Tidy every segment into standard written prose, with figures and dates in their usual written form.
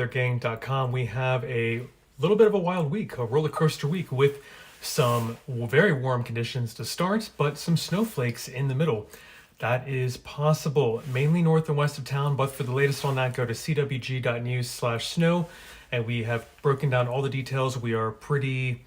Gang.com, we have a little bit of a wild week, a roller coaster week with some very warm conditions to start, but some snowflakes in the middle. That is possible, mainly north and west of town, but for the latest on that, go to CWG.news/snow, and we have broken down all the details. We are pretty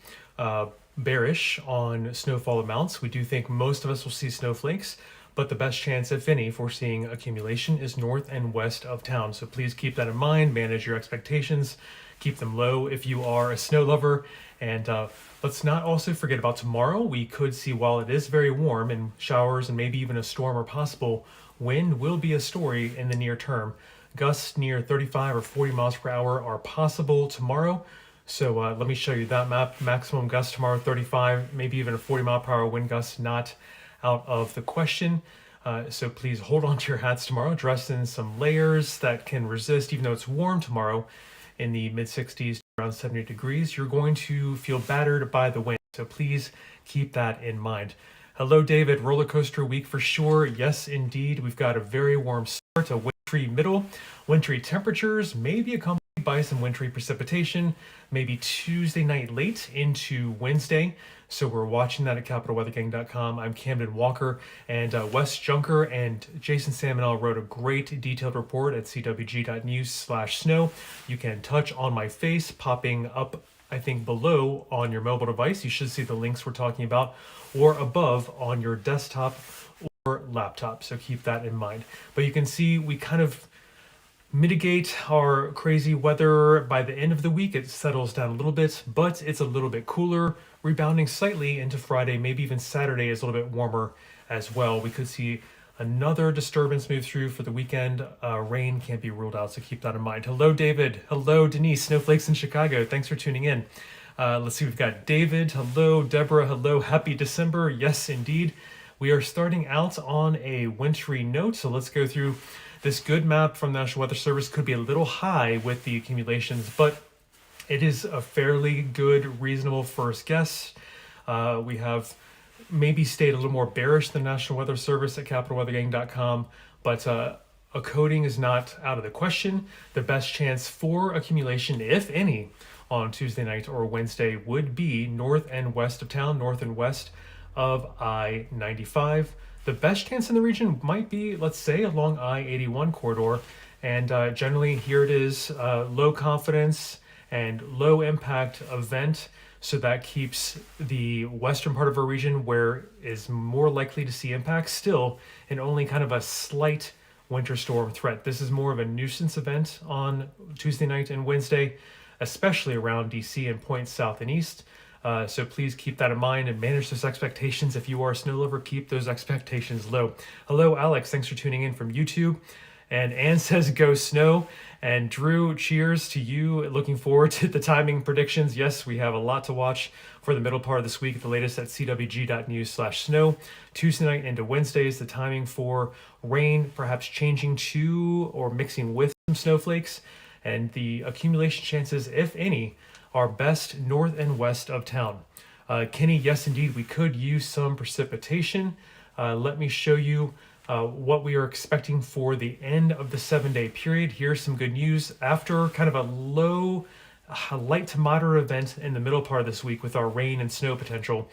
bearish on snowfall amounts. We do think most of us will see snowflakes, but the best chance, if any, for seeing accumulation is north and west of town. So please keep that in mind, manage your expectations, keep them low if you are a snow lover. And let's not also forget about tomorrow. We could see, while it is very warm and showers and maybe even a storm are possible, wind will be a story in the near term. Gusts near 35 or 40 miles per hour are possible tomorrow. So let me show you that map. Maximum gust tomorrow, 35, maybe even a 40 mile per hour wind gust, not out of the question. So please hold on to your hats tomorrow, dress in some layers that can resist, even though it's warm tomorrow in the mid 60s, around 70 degrees, you're going to feel battered by the wind. So please keep that in mind. Hello, David. Roller coaster week for sure. Yes, indeed. We've got a very warm start, a wintry middle, wintry temperatures, maybe accompanied by some wintry precipitation, maybe Tuesday night late into Wednesday. So we're watching that at CapitalWeatherGang.com. I'm Camden Walker, and Wes Junker and Jason Salmonell wrote a great detailed report at CWG.news/snow. You can touch on my face popping up, I think, below on your mobile device. You should see the links we're talking about, or above on your desktop or laptop. So keep that in mind. But you can see we kind of mitigate our crazy weather. By the end of the week, it settles down a little bit, but it's a little bit cooler, rebounding slightly into Friday. Maybe even Saturday is a little bit warmer as well. We could see another disturbance move through for the weekend. Rain can't be ruled out, so keep that in mind. Hello, David. Hello, Denise. Snowflakes in Chicago. Thanks for tuning in. Let's see, we've got David. Hello, Deborah. Hello, happy December. Yes, indeed. We are starting out on a wintry note, so let's go through this good map from the National Weather Service. Could be a little high with the accumulations, but it is a fairly good, reasonable first guess. We have maybe stayed a little more bearish than National Weather Service at CapitalWeatherGang.com, but a coating is not out of the question. The best chance for accumulation, if any, on Tuesday night or Wednesday would be north and west of town, north and west of I-95. The best chance in the region might be, let's say, along I-81 corridor. And generally, here it is, low confidence and low impact event. So that keeps the western part of our region, where is more likely to see impacts, still in only kind of a slight winter storm threat. This is more of a nuisance event on Tuesday night and Wednesday, especially around DC and points south and east. So please keep that in mind and manage those expectations. If you are a snow lover, keep those expectations low. Hello, Alex. Thanks for tuning in from YouTube. And Anne says, go snow. And Drew, cheers to you. Looking forward to the timing predictions. Yes, we have a lot to watch for the middle part of this week. The latest at CWG.news/snow. Tuesday night into Wednesday is the timing for rain, perhaps changing to or mixing with some snowflakes. And the accumulation chances, if any, are best north and west of town. Kenny, yes, indeed, we could use some precipitation. Let me show you what we are expecting for the end of the 7-day period. Here's some good news. After kind of a low, light to moderate event in the middle part of this week with our rain and snow potential,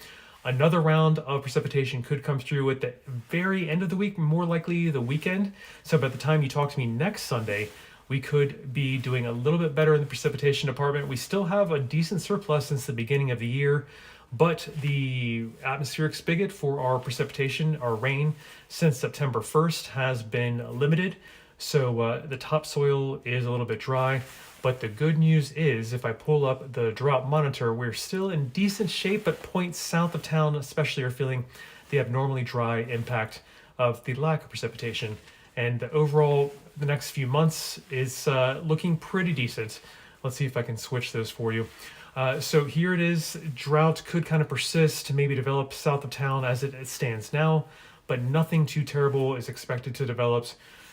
another round of precipitation could come through at the very end of the week, more likely the weekend. So by the time you talk to me next Sunday, we could be doing a little bit better in the precipitation department. We still have a decent surplus since the beginning of the year, but the atmospheric spigot for our precipitation, our rain, since September 1st has been limited. So the topsoil is a little bit dry, but the good news is, if I pull up the drought monitor, we're still in decent shape, but points south of town especially are feeling the abnormally dry impact of the lack of precipitation. And overall, the next few months is looking pretty decent. Let's see if I can switch those for you. So here it is. Drought could kind of persist, maybe develop south of town as it stands now, but nothing too terrible is expected to develop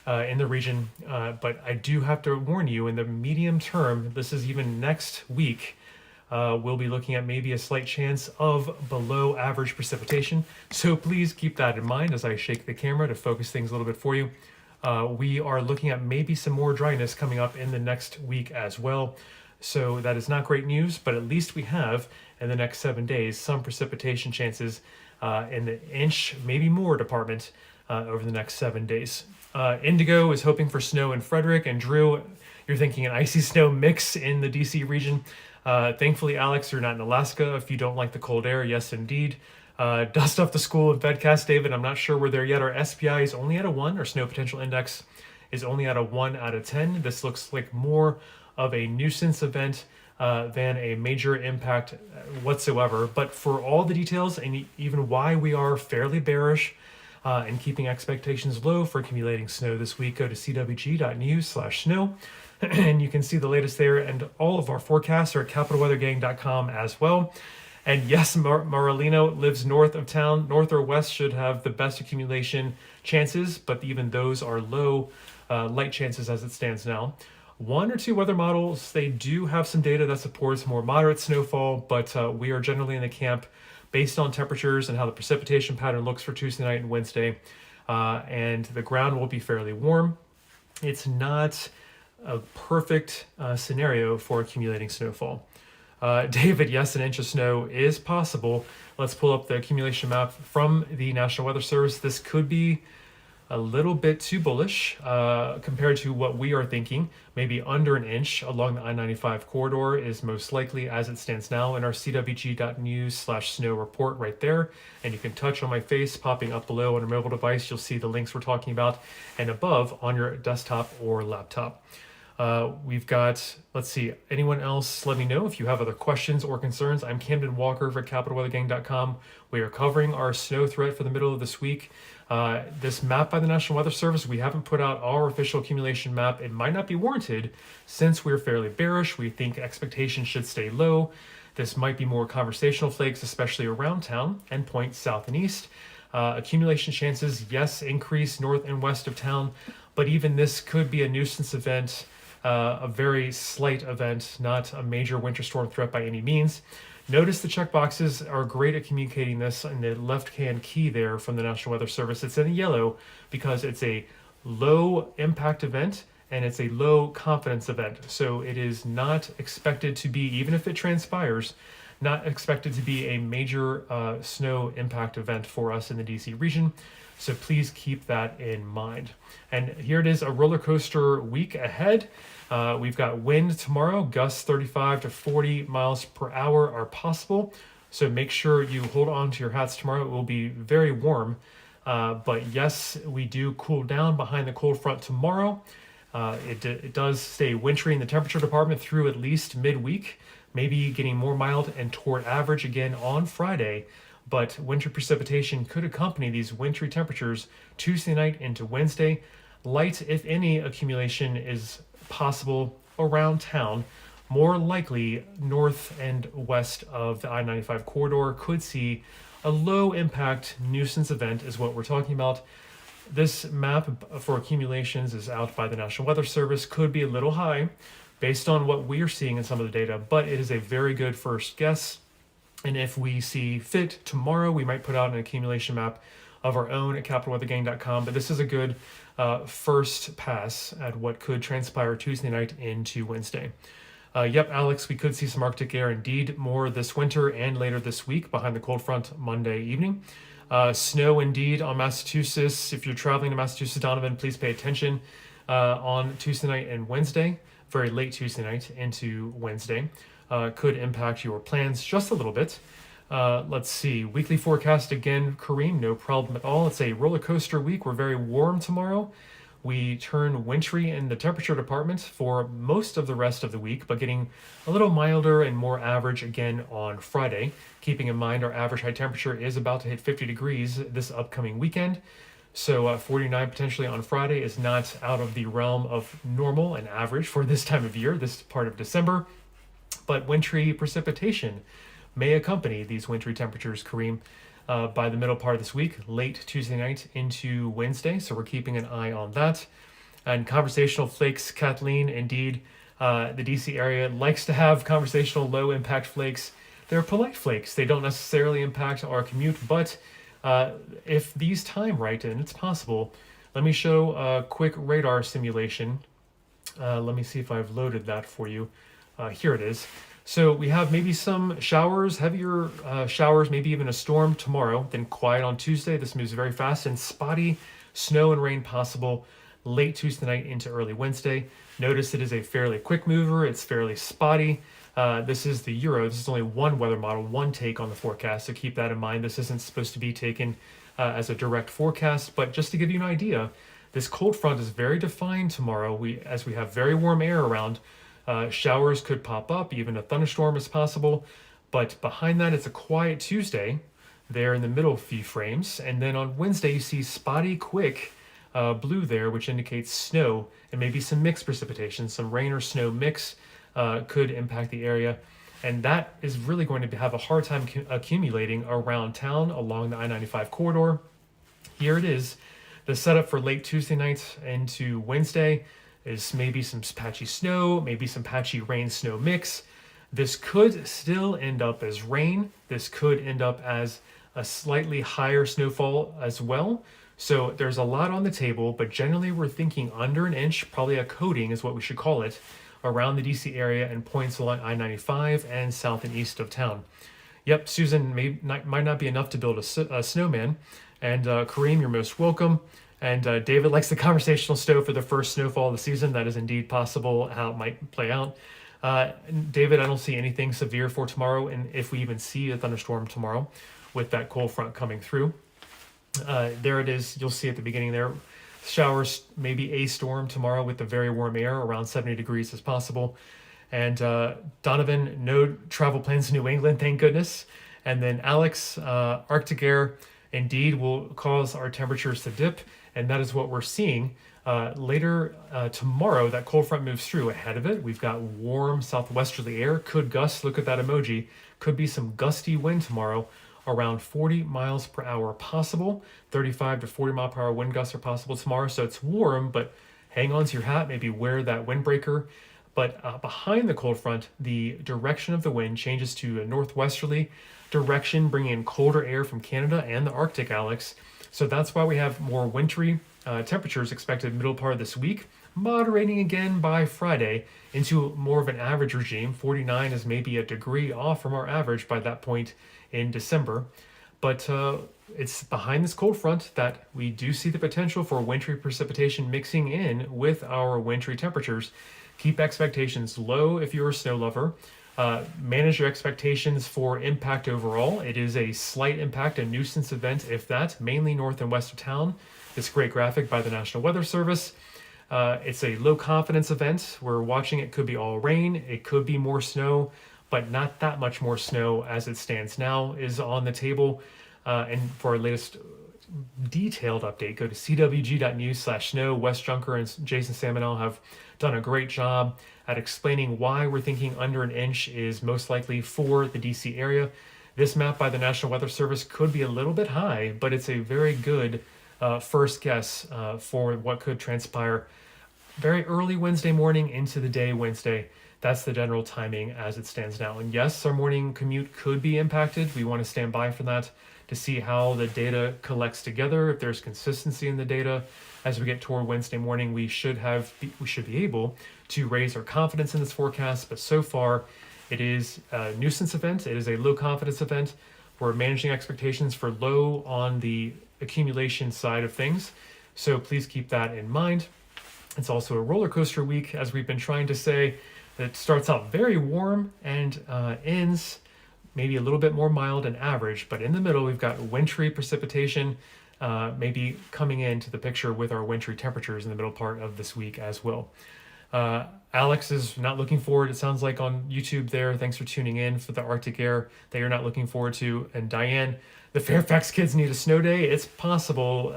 in the region. But I do have to warn you, in the medium term, this is even next week, we'll be looking at maybe a slight chance of below average precipitation. So please keep that in mind as I shake the camera to focus things a little bit for you. we are looking at maybe some more dryness coming up in the next week as well. So that is not great news, but at least we have in the next 7 days some precipitation chances in the inch, maybe more department over the next 7 days. Indigo is hoping for snow in Frederick, and Drew, you're thinking an icy snow mix in the DC region. Thankfully, Alex, you're not in Alaska. If you don't like the cold air, yes, indeed. Dust off the school of Bedcast, David. I'm not sure we're there yet. Our SPI is only at a 1. Our snow potential index is only at a 1 out of 10. This looks like more of a nuisance event than a major impact whatsoever. But for all the details and even why we are fairly bearish and keeping expectations low for accumulating snow this week, go to CWG.news/snow. And you can see the latest there, and all of our forecasts are at capitalweathergang.com as well. And yes, Maralino lives north of town. North or west should have the best accumulation chances, but even those are low, light chances as it stands now. 1 or 2 weather models, they do have some data that supports more moderate snowfall, but we are generally in the camp based on temperatures and how the precipitation pattern looks for Tuesday night and Wednesday. And the ground will be fairly warm. It's not a perfect scenario for accumulating snowfall. David, yes, an inch of snow is possible. Let's pull up the accumulation map from the National Weather Service. This could be a little bit too bullish compared to what we are thinking. Maybe under an inch along the I-95 corridor is most likely as it stands now in our CWG.news/snow report right there. And you can touch on my face popping up below on your mobile device. You'll see the links we're talking about, and above on your desktop or laptop. We've got, let's see, anyone else? Let me know if you have other questions or concerns. I'm Camden Walker for CapitalWeatherGang.com. We are covering our snow threat for the middle of this week. This map by the National Weather Service, we haven't put out our official accumulation map. It might not be warranted since we're fairly bearish. We think expectations should stay low. This might be more conversational flakes, especially around town and points south and east. Accumulation chances, yes, increase north and west of town, but even this could be a nuisance event. A very slight event, not a major winter storm threat by any means. Notice the checkboxes are great at communicating this in the left-hand key there from the National Weather Service. It's in yellow because it's a low impact event and it's a low confidence event. So it is not expected to be, even if it transpires, not expected to be a major snow impact event for us in the DC region. So please keep that in mind. And here it is, a roller coaster week ahead. We've got wind tomorrow, gusts 35 to 40 miles per hour are possible. So make sure you hold on to your hats tomorrow. It will be very warm. But yes, we do cool down behind the cold front tomorrow. It does stay wintry in the temperature department through at least midweek, maybe getting more mild and toward average again on Friday. But winter precipitation could accompany these wintry temperatures Tuesday night into Wednesday. Light, if any, accumulation is possible around town. More likely, north and west of the I-95 corridor could see a low impact nuisance event is what we're talking about. This map for accumulations is out by the National Weather Service. Could be a little high based on what we are seeing in some of the data, but it is a very good first guess. And if we see fit tomorrow, we might put out an accumulation map of our own at capitalweathergang.com. But this is a good first pass at what could transpire Tuesday night into Wednesday. Yep, Alex, we could see some Arctic air indeed more this winter and later this week behind the cold front Monday evening. Snow indeed on Massachusetts. If you're traveling to Massachusetts, Donovan, please pay attention on Tuesday night and Wednesday, very late Tuesday night into Wednesday. Could impact your plans just a little bit. Let's see, weekly forecast again, Kareem, no problem at all. It's a roller coaster week. We're very warm tomorrow. We turn wintry in the temperature department for most of the rest of the week, but getting a little milder and more average again on Friday. Keeping in mind our average high temperature is about to hit 50 degrees this upcoming weekend. So 49 potentially on Friday is not out of the realm of normal and average for this time of year, this part of December. But wintry precipitation may accompany these wintry temperatures, Kareem, by the middle part of this week, late Tuesday night into Wednesday. So we're keeping an eye on that. And conversational flakes, Kathleen, indeed, the DC area likes to have conversational low impact flakes. They're polite flakes. They don't necessarily impact our commute, but if these time right, and it's possible, Let me show a quick radar simulation. Let me see if I've loaded that for you. Here it is. So we have maybe some showers, heavier showers, maybe even a storm tomorrow, then quiet on Tuesday. This moves very fast, and spotty snow and rain possible late Tuesday night into early Wednesday. Notice it is a fairly quick mover. It's fairly spotty. This is the Euro. This is only one weather model, one take on the forecast. So keep that in mind. This isn't supposed to be taken as a direct forecast, but just to give you an idea, this cold front is very defined tomorrow. As we have very warm air around, showers could pop up, even a thunderstorm is possible. But behind that, it's a quiet Tuesday there in the middle few frames. And then on Wednesday, you see spotty, quick blue there, which indicates snow and maybe some mixed precipitation. Some rain or snow mix could impact the area. And that is really going to have a hard time accumulating around town along the I-95 corridor. Here it is. The setup for late Tuesday night into Wednesday is maybe some patchy snow, maybe some patchy rain-snow mix. This could still end up as rain. This could end up as a slightly higher snowfall as well. So there's a lot on the table, but generally we're thinking under an inch, probably a coating is what we should call it, around the DC area and points along I-95 and south and east of town. Yep, Susan might not be enough to build a snowman. And Kareem, you're most welcome. And David likes the conversational stove for the first snowfall of the season. That is indeed possible, how it might play out. David, I don't see anything severe for tomorrow, and if we even see a thunderstorm tomorrow with that cold front coming through. There it is. You'll see at the beginning there. Showers, maybe a storm tomorrow with the very warm air, around 70 degrees as possible. And Donovan, no travel plans to New England, thank goodness. And then Alex, Arctic air indeed will cause our temperatures to dip, and that is what we're seeing. Later tomorrow, that cold front moves through. Ahead of it, we've got warm southwesterly air, could gust, look at that emoji, could be some gusty wind tomorrow, around 40 miles per hour possible. 35 to 40 mile per hour wind gusts are possible tomorrow, so it's warm, but hang on to your hat, maybe wear that windbreaker. But behind the cold front, the direction of the wind changes to a northwesterly direction, bringing in colder air from Canada and the Arctic, Alex. So that's why we have more wintry temperatures expected middle part of this week, moderating again by Friday into more of an average regime. 49 is maybe a degree off from our average by that point in December. But it's behind this cold front that we do see the potential for wintry precipitation mixing in with our wintry temperatures. Keep expectations low if you're a snow lover. Manage your expectations for impact overall. It is a slight impact, a nuisance event, if that, mainly north and west of town. This great graphic by the National Weather Service. It's a low confidence event. We're watching it could be all rain. It could be more snow, but not that much more snow as it stands now is on the table. And for our latest detailed update, go to CWG.news/snow. Wes Junker and Jason Samanel have done a great job at explaining why we're thinking under an inch is most likely for the DC area. This map by the National Weather Service could be a little bit high, but it's a very good first guess for what could transpire very early Wednesday morning into the day Wednesday. That's the general timing as it stands now. And yes, our morning commute could be impacted. We want to stand by for that to see how the data collects together. If there's consistency in the data as we get toward Wednesday morning, we should be able to raise our confidence in this forecast. But so far, it is a nuisance event. It is a low confidence event. We're managing expectations for low on the accumulation side of things. So please keep that in mind. It's also a roller coaster week, as we've been trying to say. It starts out very warm and ends maybe a little bit more mild and average, but in the middle we've got wintry precipitation maybe coming into the picture with our wintry temperatures in the middle part of this week as well. Alex is not looking forward, it sounds like, on YouTube there. Thanks for tuning in for the Arctic air that you're not looking forward to. And Diane, the Fairfax kids need a snow day. It's possible.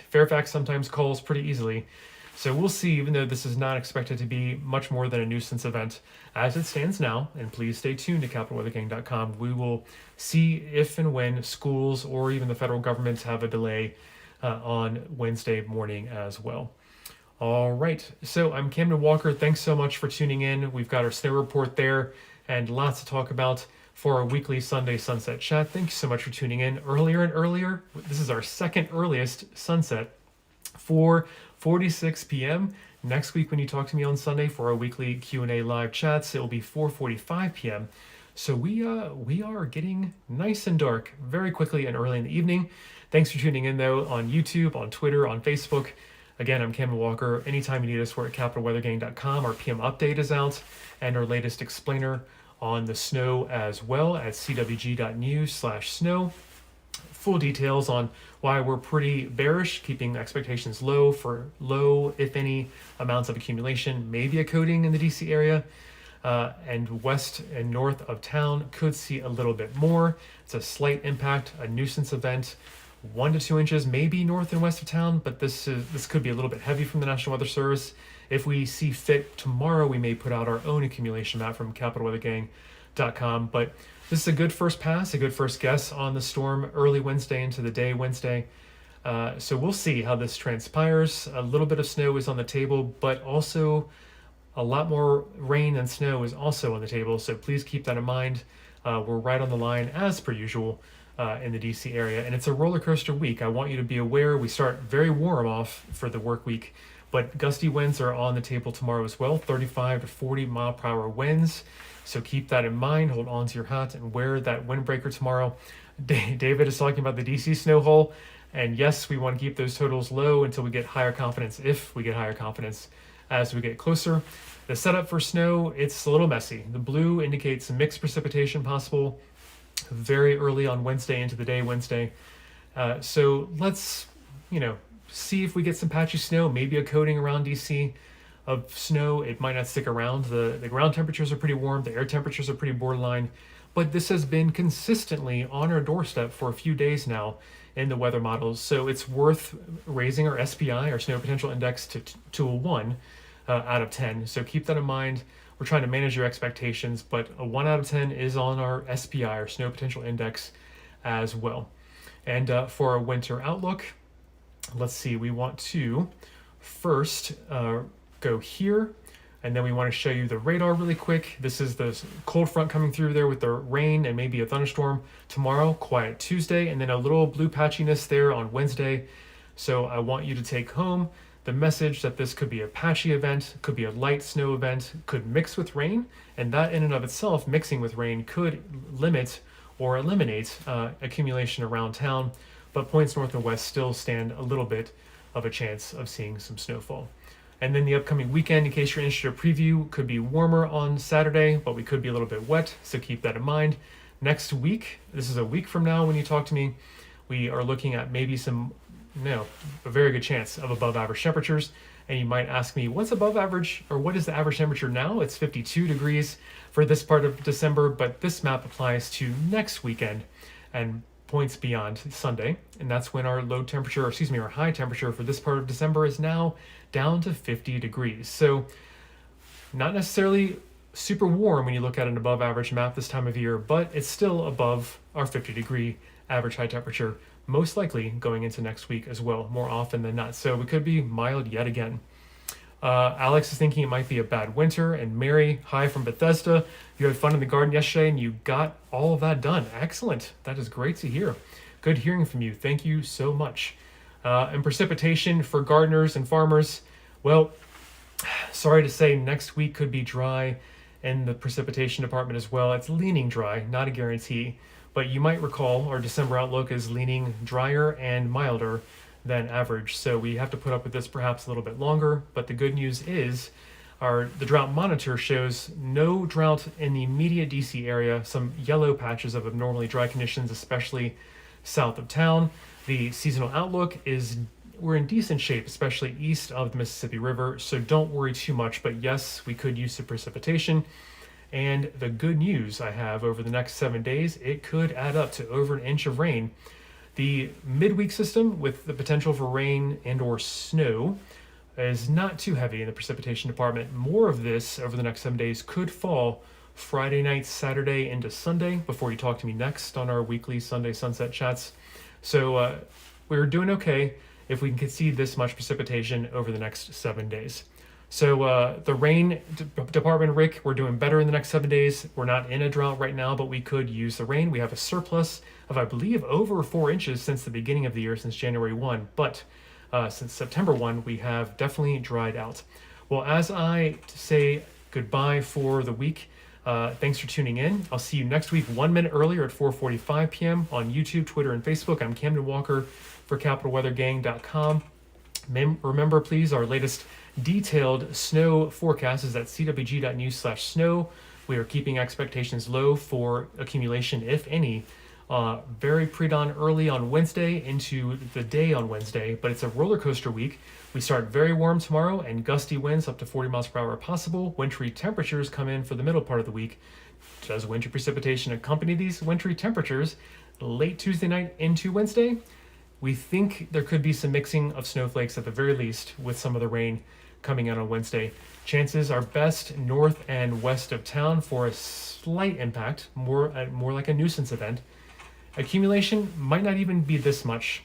Fairfax sometimes calls pretty easily. So we'll see, even though this is not expected to be much more than a nuisance event as it stands now. And please stay tuned to CapitalWeatherGang.com. We will see if and when schools or even the federal government have a delay on Wednesday morning as well. All right, so I'm Camden Walker. Thanks so much for tuning in. We've got our snow report there and lots to talk about for our weekly Sunday sunset chat. Thank you so much for tuning in earlier and earlier. This is our second earliest sunset 4:46 p.m. Next week, when you talk to me on Sunday for our weekly Q&A live chats, it will be 4:45 p.m. So we are getting nice and dark very quickly and early in the evening. Thanks for tuning in though on YouTube, on Twitter, on Facebook. Again, I'm Cameron Walker. Anytime you need us, we're at capitalweathergang.com. Our PM update is out, and our latest explainer on the snow as well at CWG.news/snow. Full details on why we're pretty bearish, keeping expectations low for low, if any, amounts of accumulation, maybe a coating in the DC area. And west and north of town could see a little bit more. It's a slight impact, a nuisance event, 1 to 2 inches, maybe north and west of town, but this could be a little bit heavy from the National Weather Service. If we see fit tomorrow, we may put out our own accumulation map from capitalweathergang.com. But this is a good first pass, a good first guess on the storm early Wednesday into the day Wednesday. So we'll see how this transpires. A little bit of snow is on the table, but also a lot more rain than snow is also on the table. So please keep that in mind. We're right on the line as per usual in the DC area. And it's a roller coaster week. I want you to be aware we start very warm off for the work week, but gusty winds are on the table tomorrow as well, 35 to 40 mile per hour winds. So keep that in mind. Hold on to your hat and wear that windbreaker tomorrow. David is talking about the DC snow hole. And yes, we want to keep those totals low until we get higher confidence, if we get higher confidence as we get closer. The setup for snow, it's a little messy. The blue indicates mixed precipitation possible very early on Wednesday into the day Wednesday. So let's, see if we get some patchy snow, maybe a coating around DC of snow. It might not stick around. The ground temperatures are pretty warm. The air temperatures are pretty borderline. But this has been consistently on our doorstep for a few days now in the weather models. So it's worth raising our SPI, our snow potential index, to a 1 out of 10. So keep that in mind. We're trying to manage your expectations, but a 1 out of 10 is on our SPI, our snow potential index, as well. And for our winter outlook, let's see, we want to first go here, and then we want to show you the radar really quick. This is the cold front coming through there with the rain and maybe a thunderstorm tomorrow, quiet Tuesday, and then a little blue patchiness there on Wednesday. So I want you to take home the message that this could be a patchy event, could be a light snow event, could mix with rain, and that in and of itself, mixing with rain, could limit or eliminate accumulation around town, but points north and west still stand a little bit of a chance of seeing some snowfall. And then the upcoming weekend, in case you're interested, a preview could be warmer on Saturday, but we could be a little bit wet, so keep that in mind. Next week, this is a week from now when you talk to me, we are looking at maybe a very good chance of above average temperatures. And you might ask me, what's above average, or what is the average temperature now? It's 52 degrees for this part of December, but this map applies to next weekend and points beyond Sunday. And that's when our our high temperature for this part of December is now down to 50 degrees. So not necessarily super warm when you look at an above average map this time of year, but it's still above our 50-degree average high temperature, most likely going into next week as well, more often than not. So we could be mild yet again. Alex is thinking it might be a bad winter. And Mary, hi from Bethesda. You had fun in the garden yesterday and you got all of that done. Excellent. That is great to hear. Good hearing from you. Thank you so much. And precipitation for gardeners and farmers. Well, sorry to say next week could be dry in the precipitation department as well. It's leaning dry, not a guarantee. But you might recall our December outlook is leaning drier and milder than average. So we have to put up with this perhaps a little bit longer. But the good news is the drought monitor shows no drought in the immediate DC area, some yellow patches of abnormally dry conditions, especially south of town. The seasonal outlook is we're in decent shape, especially east of the Mississippi River. So don't worry too much. But yes, we could use some precipitation. And the good news I have over the next 7 days, it could add up to over an inch of rain. The midweek system with the potential for rain and or snow is not too heavy in the precipitation department. More of this over the next 7 days could fall Friday night, Saturday into Sunday before you talk to me next on our weekly Sunday sunset chats. So we're doing okay if we can see this much precipitation over the next 7 days. So the rain department, Rick, we're doing better in the next 7 days. We're not in a drought right now, but we could use the rain. We have a surplus of, I believe, over 4 inches since the beginning of the year, since January 1. But since September 1, we have definitely dried out. Well, as I say goodbye for the week, thanks for tuning in. I'll see you next week, 1 minute earlier at 4:45 p.m. on YouTube, Twitter, and Facebook. I'm Camden Walker for CapitalWeatherGang.com. Remember, please, our latest detailed snow forecast is at CWG.news/snow. We are keeping expectations low for accumulation, if any, very pre-dawn early on Wednesday into the day on Wednesday, but it's a roller coaster week. We start very warm tomorrow and gusty winds up to 40 miles per hour are possible. Wintry temperatures come in for the middle part of the week. Does winter precipitation accompany these wintry temperatures late Tuesday night into Wednesday? We think there could be some mixing of snowflakes at the very least with some of the rain coming out on Wednesday. Chances are best north and west of town for a slight impact, more like a nuisance event. Accumulation might not even be this much.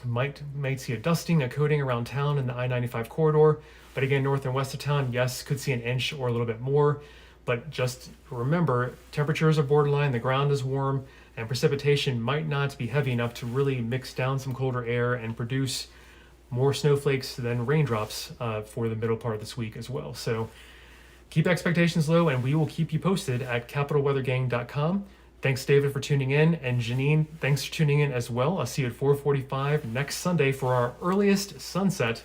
Might see a dusting, a coating around town in the I-95 corridor, but again, north and west of town, yes, could see an inch or a little bit more. But just remember, temperatures are borderline, the ground is warm, and precipitation might not be heavy enough to really mix down some colder air and produce more snowflakes than raindrops for the middle part of this week as well. So keep expectations low, and we will keep you posted at CapitalWeatherGang.com. Thanks, David, for tuning in, and Janine, thanks for tuning in as well. I'll see you at 4:45 next Sunday for our earliest sunset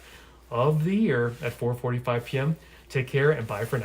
of the year at 4:45 p.m. Take care and bye for now.